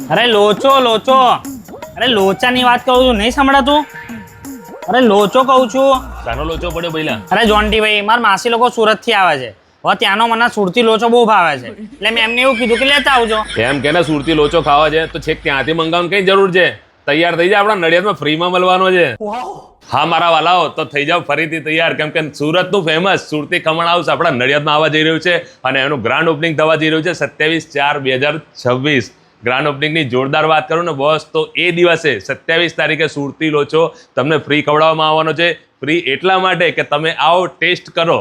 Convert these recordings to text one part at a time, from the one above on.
અરે લોચો લોચો, અરે લોચાની વાત કરું છું, નહીં સંભળાતું? અરે લોચો કહું છું. શાનો લોચો પડ્યો પહેલા? અરે જોન્ટીભાઈ, મારા માસી લોકો સુરત થી આવે છે. હવે ત્યાંનો મને સુરતી લોચો બહુ ભાવે છે, એટલે મેં એમને એવું કીધું કે લેતા આવજો. એમ કે ને સુરતી લોચો ખાવા છે તો છેક ત્યાંથી મંગાવવાની કઈ જરૂર છે? તૈયાર થઈ જાય, આપણા નડિયાદમાં ફ્રીમાં મળવાનો છે. હા મારા વાલાઓ, તો થઈ જાવ ફરીથી તૈયાર, કેમ કે સુરતનું ફેમસ સુરતી ખમણ હાઉસ આપણા નડિયાદમાં આવવા જઈ રહ્યું છે અને એનું ગ્રાન્ડ ઓપનિંગ થવા જઈ રહ્યું છે 27/4/2026. ગ્રાન્ડ ઓપનિંગની જોરદાર વાત કરું ને બોસ, તો એ દિવસે 27 તારીખે સુરતી લોચો તમને ફ્રી ખવડાવવામાં આવવાનો છે. ફ્રી એટલા માટે કે તમે આવો ટેસ્ટ કરો.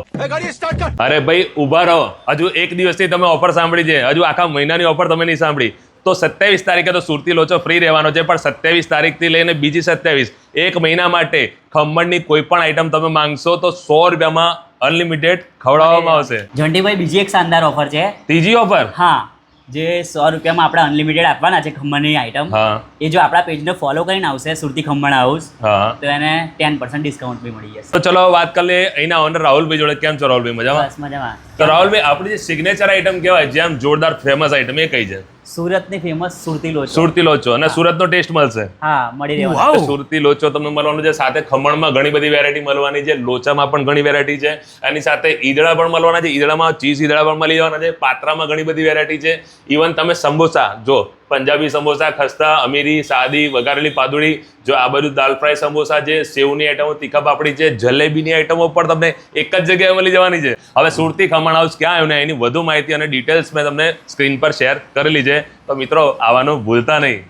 અરે ભાઈ ઊભા રહો, હજુ એક દિવસથી તમે ઓફર સાંભળી છે, હજુ આખા મહિનાની ઓફર તમે નહીં સાંભળી. તો 27 તારીખે તો સુરતી લોચો ફ્રી રહેવાનો છે, પણ 27 તારીખથી લઈને બીજી 27 એક મહિના માટે ખમણની કોઈ પણ આઈટમ તમે માંગશો તો 100 રૂપિયામાં અનલિમિટેડ ખવડાવવામાં આવશે. જોન્ટીભાઈ, બીજી એક શાનદાર ઓફર છે. ત્રીજી ઓફર? હા, જે 100 રૂપિયામાં આપણે અનલિમિટેડ આપવાના છે ખમણની આઈટમ. હા, એ જો આપણા પેજને ફોલો કરીને આવશે સુરતી ખમણ હાઉસ, હા, તો એને 10% ડિસ્કાઉન્ટ બી મળી જશે. તો ચલો વાત કરી લઈએ અહીંના ઓનર રાહુલભાઈ જોડે. કેમ છો રાહુલભાઈ, મજામાં? બસ મજામાં. તો રાહુલભાઈ, આપણી જે સિગ્નેચર આઈટમ કહેવાય, જેમ જોરદાર ફેમસ આઈટમ, એ કઈ છે? સુરતની ફેમસ સુરતી લોચો. સુરતી લોચો. અને સુરતનો ટેસ્ટ મળશે? હા, મળી રહેવાનો. સુરતી લોચો તમને મળવાનું છે, સાથે ખમણમાં ઘણી બધી વેરાયટી મળવાની છે, લોચામાં પણ ઘણી વેરાયટી છે, એની સાથે ઈદડા પણ મળવાના છે. ઈદડામાં ચીઝ ઈદડા પણ મળી જવાના છે, પાત્રામાં ઘણી બધી વેરાયટી છે. ઇવન તમે સમોસા જો, પંજાબી સમોસા, ખસ્તા, અમીરી, સાદી, વઘારેલી પાદુડી, જો આ બધું દાલ ફ્રાય સમોસા છે, સેવની આઈટમો, તીખા પાપડી છે, જલેબીની આઈટમો પણ તમને એક જ જગ્યાએ મળી જવાની છે. હવે સુરતી ખમણ હાઉસ ક્યાં આવ્યું ને એની વધુ માહિતી અને ડિટેલ્સ મેં તમને સ્ક્રીન પર શેર કરેલી છે, તો મિત્રો આવવાનું ભૂલતા નહીં.